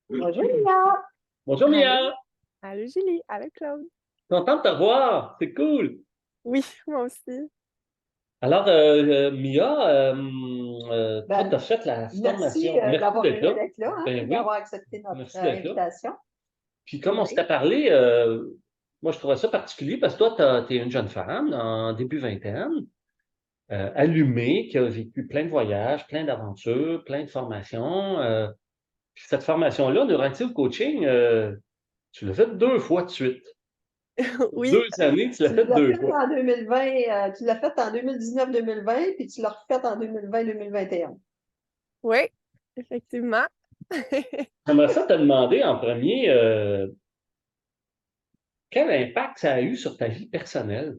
Bonjour, Mia. Bonjour Allô? Mia, Allô, Julie. Allô, Claude. content de te revoir, c'est cool. Oui, moi aussi. Alors, Mia, toi, tu Ben, as fait la merci formation. Merci d'avoir d'être là. d'être là, hein, Ben puis oui, d'avoir accepté notre merci d'être là. invitation. Puis comme on s'était Oui. parlé, moi je trouvais ça particulier parce que toi, tu es une jeune femme en début vingtaine, allumée, qui a vécu plein de voyages, plein d'aventures, plein de formations. Puis cette formation-là, Neurative Coaching, tu l'as faite 2 fois de suite. Oui, 2 années, tu l'as tu faite l'as deux fait fois. en 2020, tu l'as fait en 2019-2020, puis tu l'as refait en 2020-2021. oui, effectivement. J'aimerais ça te demander en premier, quel impact ça a eu sur ta vie personnelle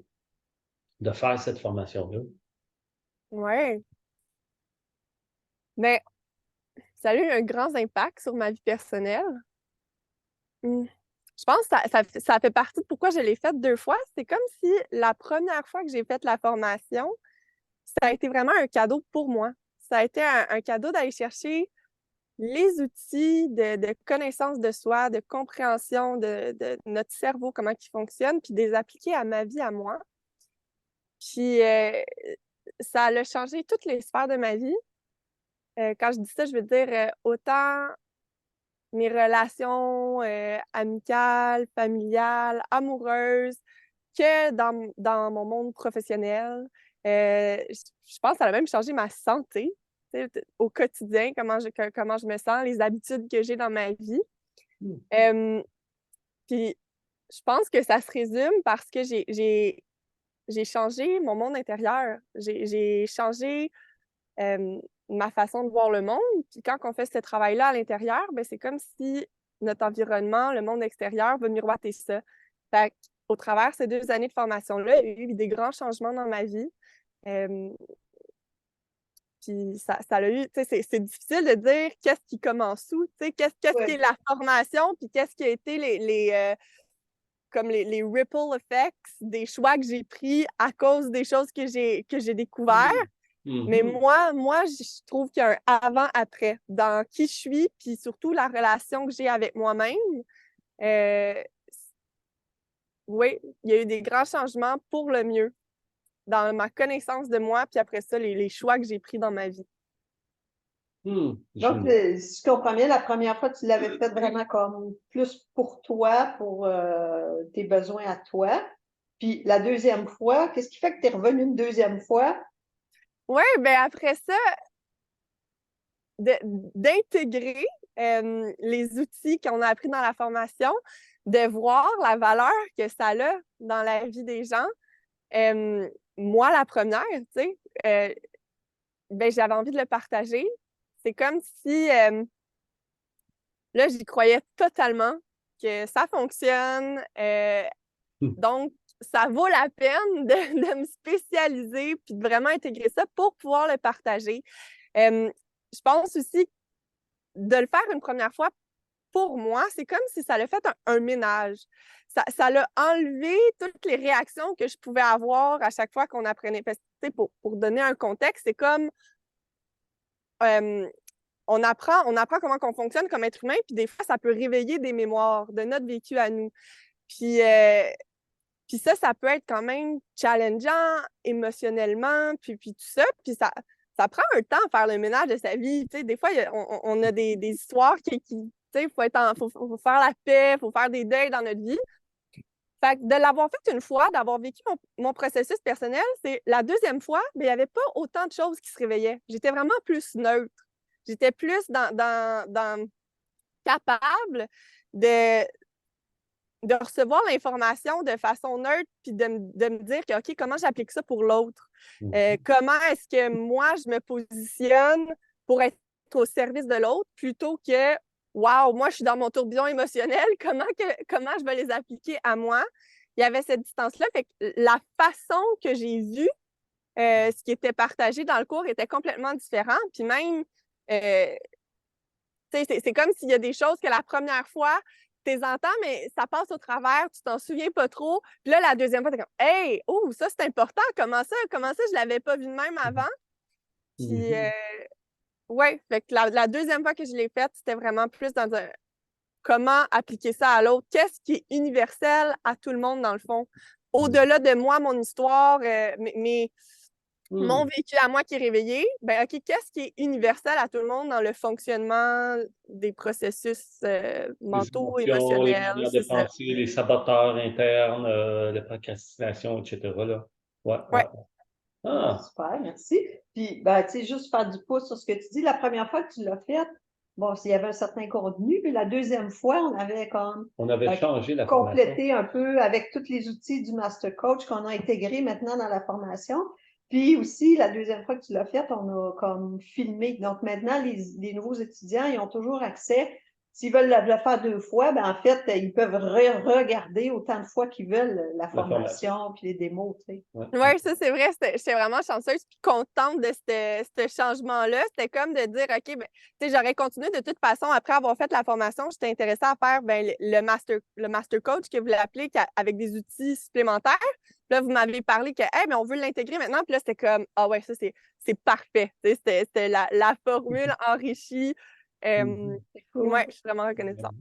de faire cette formation-là? Oui. Mais ça a eu un grand impact sur ma vie personnelle. Hmm. Je pense que ça fait partie de pourquoi je l'ai faite 2 fois. C'est comme si la première fois que j'ai fait la formation, ça a été vraiment un cadeau pour moi. Ça a été un cadeau d'aller chercher les outils de connaissance de soi, de compréhension de notre cerveau, comment il fonctionne, puis de les appliquer à ma vie, à moi. Puis ça a changé toutes les sphères de ma vie. Quand je dis ça, je veux dire autant mes relations amicales, familiales, amoureuses, que dans mon monde professionnel. Je pense que ça a même changé ma santé, tu sais, au quotidien, comment je me sens, les habitudes que j'ai dans ma vie. Hmm. Euh, Puis je pense que ça se résume parce que j'ai changé mon monde intérieur. J'ai changé euh, ma façon de voir le monde. Puis quand on fait ce travail-là à l'intérieur, ben, c'est comme si notre environnement, le monde extérieur, va miroiter ça. Fait au travers de ces 2 années de formation-là, il y a eu des grands changements dans ma vie. Euh, Puis ça a eu, tu sais, c'est difficile de dire qu'est-ce qui commence où, tu sais, qu'est-ce qui est Oui. la formation, puis qu'est-ce qui a été comme les ripple effects des choix que j'ai pris à cause des choses que j'ai découvert. Hmm. Mais Mhm. moi, je trouve qu'il y a un avant-après dans qui je suis, puis surtout la relation que j'ai avec moi-même. Euh, oui, il y a eu des grands changements pour le mieux dans ma connaissance de moi, puis après ça, les choix que j'ai pris dans ma vie. Hmm. Donc, si je comprends bien, la première fois, tu l'avais fait vraiment comme plus pour toi, pour tes besoins à toi. Puis la deuxième fois, qu'est-ce qui fait que tu es revenu une deuxième fois? Oui, ben après ça, d'intégrer les outils qu'on a appris dans la formation, de voir la valeur que ça a dans la vie des gens. Moi, la première, tu sais, ben, j'avais envie de le partager. C'est comme si, là, j'y croyais totalement que ça fonctionne. Hmm. Donc, ça vaut la peine de me spécialiser puis de vraiment intégrer ça pour pouvoir le partager. Je pense aussi de le faire une première fois pour moi, c'est comme si ça l'a fait un ménage. Ça l'a enlevé toutes les réactions que je pouvais avoir à chaque fois qu'on apprenait. Parce que, pour donner un contexte, c'est comme euh, on apprend comment on fonctionne comme être humain, puis des fois, ça peut réveiller des mémoires de notre vécu à nous. Puis, puis ça peut être quand même challengeant émotionnellement, puis tout ça. Puis ça prend un temps à faire le ménage de sa vie. Tu sais, des fois, on a des histoires qui tu sais, faut faire la paix, faut faire des deuils dans notre vie. Fait que de l'avoir fait une fois, d'avoir vécu mon processus personnel, c'est la deuxième fois, mais il n'y avait pas autant de choses qui se réveillaient. J'étais vraiment plus neutre. J'étais plus dans capable de, de recevoir l'information de façon neutre, puis de me dire que, OK, comment j'applique ça pour l'autre? Mhm. Comment est-ce que moi, je me positionne pour être au service de l'autre plutôt que, wow, moi, je suis dans mon tourbillon émotionnel, comment je vais les appliquer à moi? Il y avait cette distance-là. Fait que la façon que j'ai vu ce qui était partagé dans le cours était complètement différent. Puis même, euh, c'est comme s'il y a des choses que la première fois, tu les entends, mais ça passe au travers, tu t'en souviens pas trop. Puis là, la deuxième fois, t'es comme, hey, oh, ça, c'est important. Comment ça, je l'avais pas vu de même avant. Puis, Mhm. ouais, fait que la deuxième fois que je l'ai faite, c'était vraiment plus dans comment appliquer ça à l'autre? Qu'est-ce qui est universel à tout le monde, dans le fond? Au-delà de moi, mon histoire, mon vécu à moi qui est réveillé, ben OK, qu'est-ce qui est universel à tout le monde dans le fonctionnement des processus Les mentaux, émotions, les émotionnels, manières de c'est ça. penser, les saboteurs internes, la procrastination, etc. Là. Ouais, ouais. Ouais. Ah, Super, merci. Puis, ben, tu sais, juste faire du pouce sur ce que tu dis, la première fois que tu l'as fait, bon, il y avait un certain contenu, puis la deuxième fois, on avait comme on avait changé la formation. complété un peu avec tous les outils du Master Coach qu'on a intégrés maintenant dans la formation. Puis aussi, la deuxième fois que tu l'as fait, on a comme filmé. Donc maintenant, les nouveaux étudiants, ils ont toujours accès. S'ils veulent le faire 2 fois, ben en fait, ils peuvent regarder autant de fois qu'ils veulent la formation puis les démos, tu sais. Ouais. Oui, ça, c'est vrai. J'étais vraiment chanceuse puis contente de ce changement-là. C'était comme de dire, OK, ben, tu sais, j'aurais continué de toute façon après avoir fait la formation. J'étais intéressée à faire ben, le master coach que vous l'appelez avec des outils supplémentaires. Puis là, vous m'avez parlé que, hey, mais on veut l'intégrer maintenant. Puis là, c'était comme, ah ouais, ça, c'est parfait. Tu sais, c'était la formule enrichie. Cool. Ouais, je suis vraiment reconnaissante.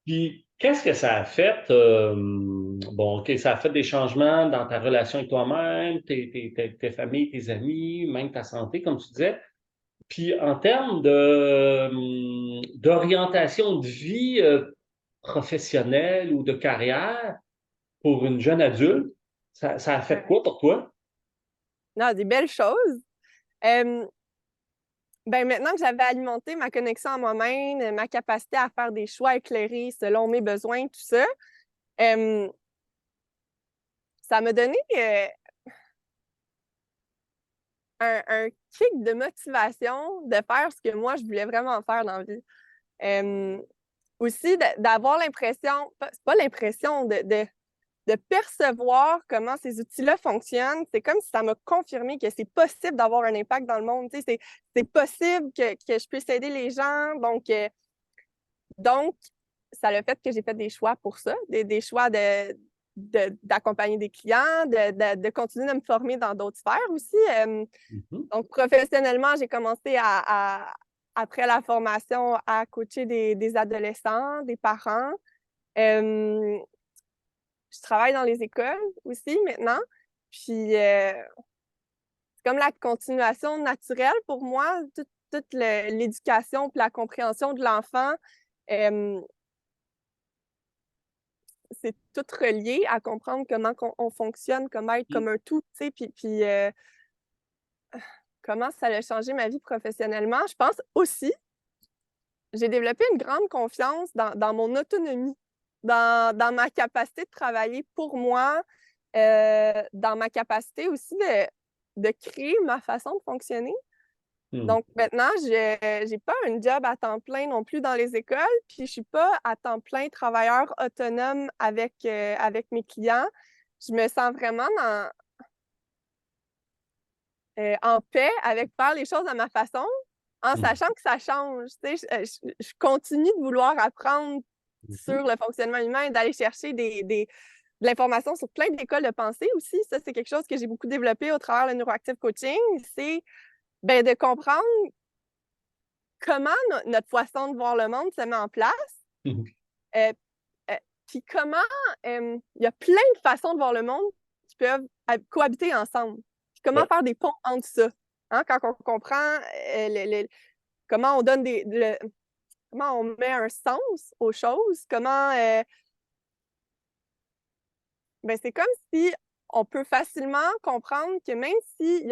Puis, qu'est-ce que ça a fait? Bon, OK, ça a fait des changements dans ta relation avec toi-même, tes familles, tes amis, même ta santé, comme tu disais. Puis, en termes d'orientation de vie professionnelle ou de carrière pour une jeune adulte, ça a fait quoi pour toi? Non, des belles choses. Euh, Ben, maintenant que j'avais alimenté ma connexion à moi-même, ma capacité à faire des choix éclairés selon mes besoins, tout ça, euh, ça m'a donné un kick de motivation de faire ce que moi, je voulais vraiment faire dans la vie. Euh, Aussi, d'avoir l'impression, c'est pas l'impression de percevoir comment ces outils-là fonctionnent. C'est comme si ça m'a confirmé que c'est possible d'avoir un impact dans le monde. Tu sais, c'est possible que je puisse aider les gens. Donc, ça a fait que j'ai fait des choix pour ça, des choix d'accompagner des clients, de continuer de me former dans d'autres sphères aussi. Mhm. Donc, professionnellement, j'ai commencé après la formation, à coacher des adolescents, des parents. Euh, je travaille dans les écoles aussi maintenant. Puis, c'est comme la continuation naturelle pour moi, toute l'éducation et la compréhension de l'enfant. Euh, c'est tout relié à comprendre comment on fonctionne, comment être comme un tout, tu sais, puis comment ça a changé ma vie professionnellement. Je pense aussi, j'ai développé une grande confiance dans mon autonomie, dans ma capacité de travailler pour moi, dans ma capacité aussi de créer ma façon de fonctionner. Donc maintenant, je n'ai pas un job à temps plein non plus dans les écoles, puis je ne suis pas à temps plein travailleur autonome avec mes clients. Je me sens vraiment en paix avec faire les choses à ma façon, en sachant que ça change. Tu sais, je continue de vouloir apprendre sur le fonctionnement humain et d'aller chercher de l'information sur plein d'écoles de pensée aussi. Ça, c'est quelque chose que j'ai beaucoup développé au travers le Neuroactive Coaching. C'est de comprendre comment notre façon de voir le monde se met en place, euh, puis comment il y a plein de façons de voir le monde qui peuvent cohabiter ensemble. Puis comment faire des ponts entre ça. Hein, quand on comprend comment on donne comment on met un sens aux choses, comment c'est comme si on peut facilement comprendre que même s'il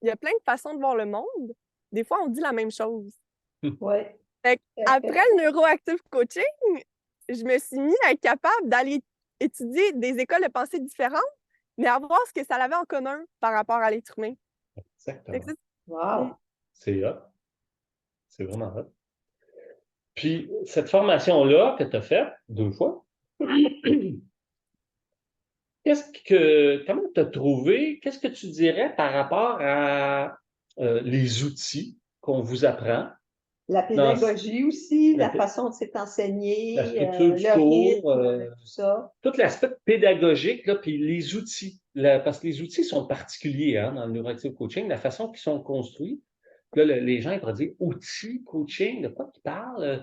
y a plein de façons de voir le monde, des fois on dit la même chose. Ouais. Après le neuroactive coaching, je me suis mis à être capable d'aller étudier des écoles de pensée différentes, mais à voir ce que ça avait en commun par rapport à l'être humain. Exactement. Wow. C'est hot. C'est vraiment hot. Puis, cette formation-là que tu as faite 2 fois, comment tu as trouvé, qu'est-ce que tu dirais par rapport à les outils qu'on vous apprend? La pédagogie aussi, la façon de s'être La enseigné, structure du le cours, rythme, tout ça. tout l'aspect pédagogique, là, puis les outils. Parce que les outils sont particuliers hein, dans le neuroactive coaching, la façon qu'ils sont construits. Là, les gens ils pourraient dire outils, coaching, de quoi tu parles?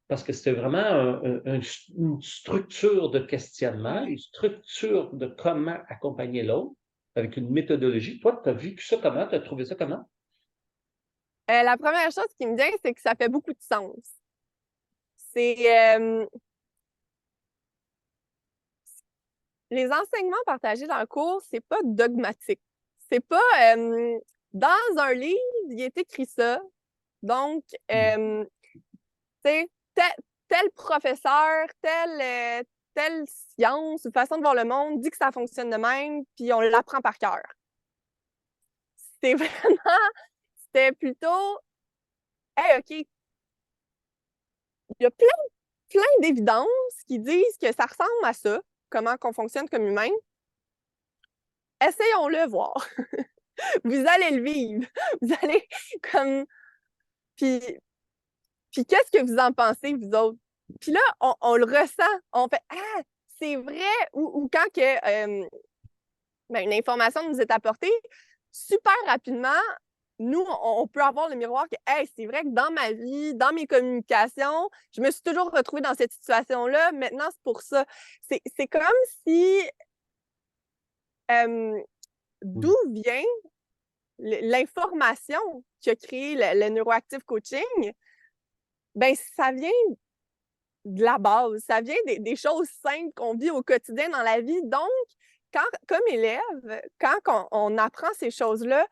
parce que c'était vraiment une structure de questionnement, une structure de comment accompagner l'autre avec une méthodologie. Toi, tu as vécu ça comment? Tu as trouvé ça comment? La première chose qui me vient, c'est que ça fait beaucoup de sens. C'est les enseignements partagés dans le cours, c'est pas dogmatique. C'est pas dans un livre, il est écrit ça. Donc, tu sais, tel professeur, telle science ou façon de voir le monde dit que ça fonctionne de même, puis on l'apprend par cœur. C'est vraiment, c'était plutôt, hey, OK, il y a plein d'évidences qui disent que ça ressemble à ça, comment qu'on fonctionne comme humain. Essayons-le voir. Vous allez le vivre. Vous allez comme. Puis, puis qu'est-ce que vous en pensez, vous autres? Puis là, on le ressent. On fait ah, c'est vrai. Ou quand que, une information nous est apportée, super rapidement, nous, on peut avoir le miroir que hey, c'est vrai que dans ma vie, dans mes communications, je me suis toujours retrouvée dans cette situation-là. Maintenant, c'est pour ça. C'est comme si d'où vient l'information qui a créé le neuroactive coaching, ben ça vient de la base, ça vient des choses simples qu'on vit au quotidien dans la vie. Donc, comme élève, quand on apprend ces choses-là,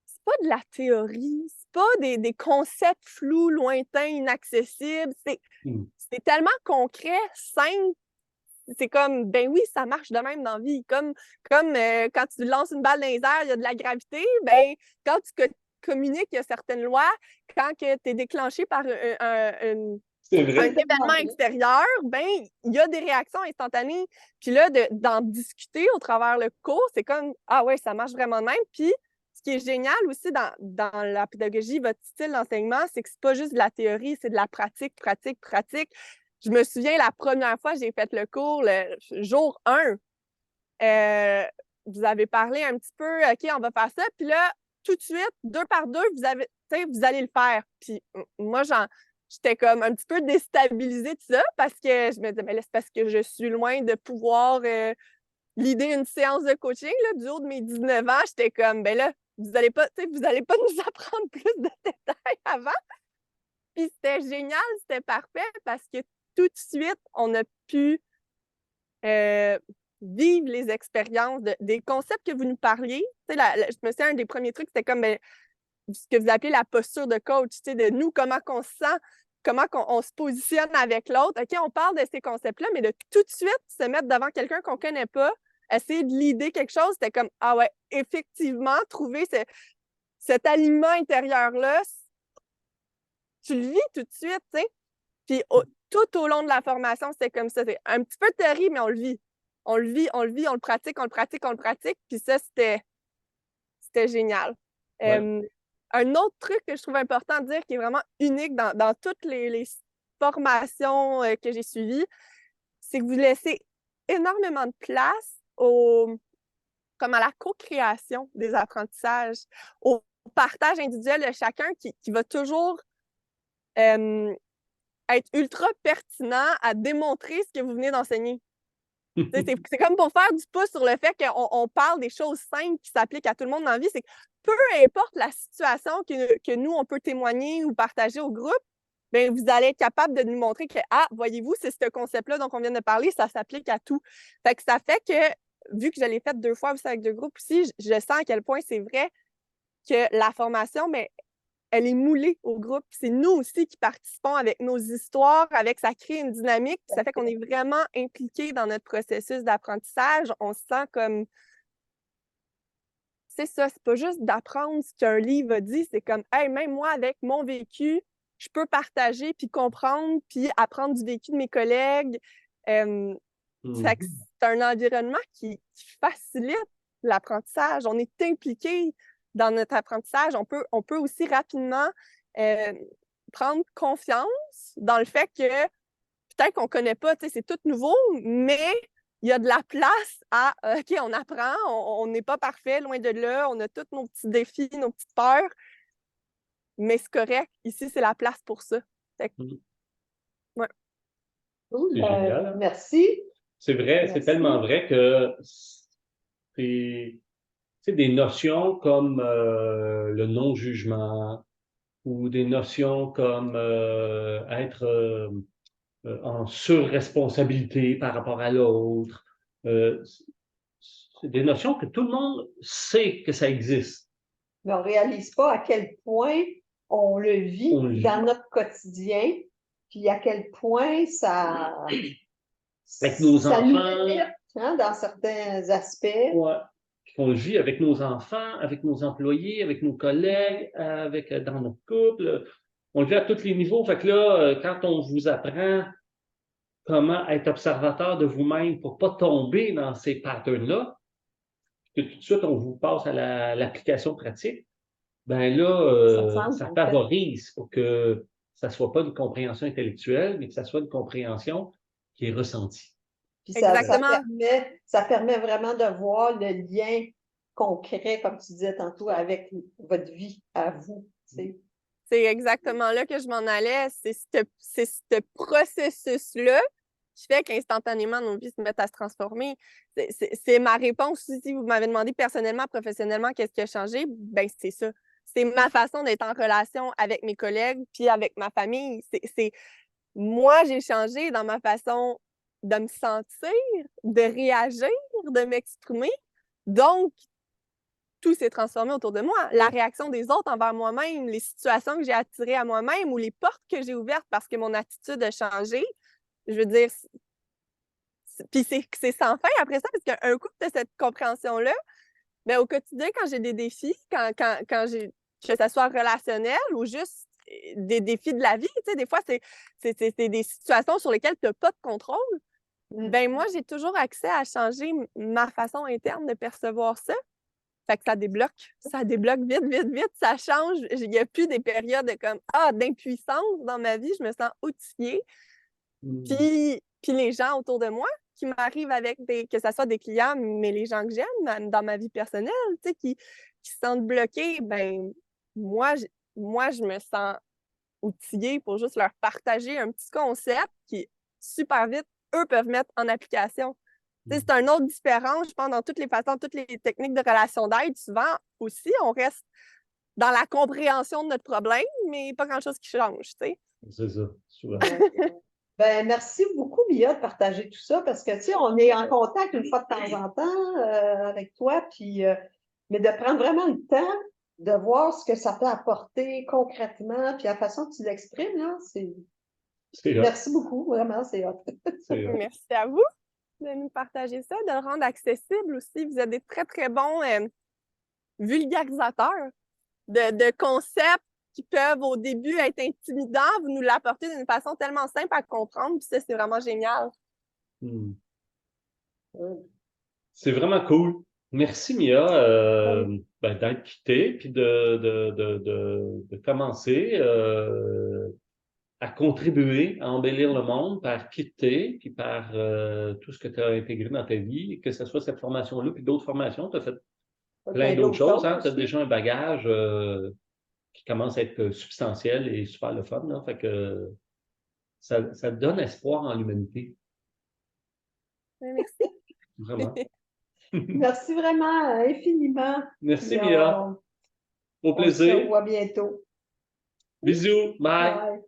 c'est pas de la théorie, c'est pas des concepts flous, lointains, inaccessibles. C'est tellement concret, simple. C'est comme, ben oui, ça marche de même dans la vie. Comme quand tu lances une balle dans les airs, il y a de la gravité, ben quand tu communiques, il y a certaines lois. Quand tu es déclenché par un événement extérieur, ben il y a des réactions instantanées. Puis là, d'en discuter au travers le cours, c'est comme, ah ouais, ça marche vraiment de même. Puis ce qui est génial aussi dans la pédagogie, votre style d'enseignement, c'est que c'est pas juste de la théorie, c'est de la pratique, pratique, pratique. Je me souviens, la première fois que j'ai fait le cours, le jour 1, vous avez parlé un petit peu, OK, on va faire ça. Puis là, tout de suite, 2 par 2, vous allez le faire. Puis moi, j'étais comme un petit peu déstabilisée de ça parce que je me disais, mais là, c'est parce que je suis loin de pouvoir l'idée une séance de coaching, là, du haut de mes 19 ans. J'étais comme, ben là, vous allez pas nous apprendre plus de détails avant. Puis c'était génial, c'était parfait parce que tout de suite, on a pu vivre les expériences des concepts que vous nous parliez. Je me souviens, un des premiers trucs, c'était comme ce que vous appelez la posture de coach, de nous, comment on se sent, comment on se positionne avec l'autre. OK, on parle de ces concepts-là, mais de tout de suite se mettre devant quelqu'un qu'on ne connaît pas, essayer de l'idée quelque chose, c'était comme, ah ouais, effectivement, trouver cet alignement intérieur-là, tu le vis tout de suite, tu sais. Puis tout au long de la formation, c'était comme ça. C'est un petit peu de théorie, mais on le vit. On le vit, on le vit, on le pratique, on le pratique, on le pratique. Puis ça, c'était génial. Ouais. Un autre truc que je trouve important de dire, qui est vraiment unique dans toutes les formations que j'ai suivies, c'est que vous laissez énormément de place comme à la co-création des apprentissages, au partage individuel de chacun qui va toujours être ultra pertinent à démontrer ce que vous venez d'enseigner. C'est comme pour faire du pouce sur le fait qu'on parle des choses simples qui s'appliquent à tout le monde dans la vie. C'est que peu importe la situation que nous, on peut témoigner ou partager au groupe, bien, vous allez être capable de nous montrer que, ah, voyez-vous, c'est ce concept-là dont on vient de parler, ça s'applique à tout. Fait que ça fait que, vu que je l'ai fait 2 fois aussi avec 2 groupes aussi, je sens à quel point c'est vrai que la formation, mais elle est moulée au groupe. C'est nous aussi qui participons avec nos histoires, ça crée une dynamique, ça fait qu'on est vraiment impliqués dans notre processus d'apprentissage. On se sent comme, c'est ça, c'est pas juste d'apprendre ce qu'un livre a dit, c'est comme, hey, même moi, avec mon vécu, je peux partager, puis comprendre, puis apprendre du vécu de mes collègues. C'est un environnement qui facilite l'apprentissage. On est impliqué dans notre apprentissage. On peut aussi rapidement prendre confiance dans le fait que peut-être qu'on ne connaît pas, c'est tout nouveau, mais il y a de la place à OK, on apprend, on n'est pas parfait, loin de là, on a tous nos petits défis, nos petites peurs, mais c'est correct. Ici, c'est la place pour ça. Cool. C'est génial, hein? Merci. C'est vrai, c'est Merci. tellement vrai que c'est des notions comme le non-jugement ou des notions comme être en surresponsabilité par rapport à l'autre. C'est des notions que tout le monde sait que ça existe. Mais on ne réalise pas à quel point on le vit On le vit. dans notre quotidien, puis à quel point Avec nos ça nous enfants. limite, hein, dans certains aspects. Ouais. On le vit avec nos enfants, avec nos employés, avec nos collègues, dans notre couple. On le vit à tous les niveaux. Fait que là, quand on vous apprend comment être observateur de vous-même pour pas tomber dans ces patterns-là, que tout de suite on vous passe à l'application pratique, ben là, ça favorise pour que ça soit pas une compréhension intellectuelle, mais que ça soit une compréhension qui est ressentie. Puis Exactement. ça permet vraiment de voir le lien concret, comme tu disais tantôt, avec votre vie à vous. Tu sais. C'est exactement là que je m'en allais. C'est ce processus-là qui fait qu'instantanément, nos vies se mettent à se transformer. C'est ma réponse. Si vous m'avez demandé personnellement, professionnellement, qu'est-ce qui a changé, ben c'est ça. C'est ma façon d'être en relation avec mes collègues puis avec ma famille. Moi, j'ai changé dans ma façon de me sentir, de réagir, de m'exprimer. Donc, tout s'est transformé autour de moi. La réaction des autres envers moi-même, les situations que j'ai attirées à moi-même ou les portes que j'ai ouvertes parce que mon attitude a changé. Je veux dire, puis c'est sans fin après ça, parce qu'un coup de cette compréhension-là, mais au quotidien, quand j'ai des défis, quand j'ai, que ce soit relationnel ou juste des défis de la vie, tu sais, des fois, c'est des situations sur lesquelles tu n'as pas de contrôle. Ben moi, j'ai toujours accès à changer ma façon interne de percevoir ça. Fait que ça débloque vite, vite, vite, ça change. Il n'y a plus des périodes de comme d'impuissance dans ma vie, je me sens outillée. Puis les gens autour de moi qui m'arrivent avec que ce soit des clients, mais les gens que j'aime dans ma vie personnelle, tu sais, qui se sentent bloqués, ben moi, je me sens outillée pour juste leur partager un petit concept qui, super vite, eux peuvent mettre en application. C'est un autre différence, je pense, dans toutes les façons, toutes les techniques de relation d'aide. Souvent aussi, on reste dans la compréhension de notre problème, mais pas grand-chose qui change, tu sais. C'est ça, souvent. Ben, merci beaucoup, Mia, de partager tout ça, parce que, tu sais, on est en contact une fois de temps en temps avec toi, puis, mais de prendre vraiment le temps de voir ce que ça peut apporter concrètement, puis la façon que tu l'exprimes, là, c'est... Merci beaucoup, vraiment, c'est hot. Merci à vous de nous partager ça, de le rendre accessible aussi. Vous êtes des très, très bons vulgarisateurs de concepts qui peuvent au début être intimidants. Vous nous l'apportez d'une façon tellement simple à comprendre, puis ça, c'est vraiment génial. C'est vraiment cool. Merci, Mia, d'être quittée, puis de commencer à contribuer, à embellir le monde par quitter, puis par tout ce que tu as intégré dans ta vie, que ce soit cette formation-là, puis d'autres formations. Tu as fait plein d'autres choses. Hein? Tu as déjà un bagage qui commence à être substantiel et super le fun. Là. Fait que ça donne espoir en l'humanité. Merci. Vraiment. Merci vraiment infiniment. Merci, Mia. Au plaisir. On se revoit bientôt. Bisous. Bye. Bye.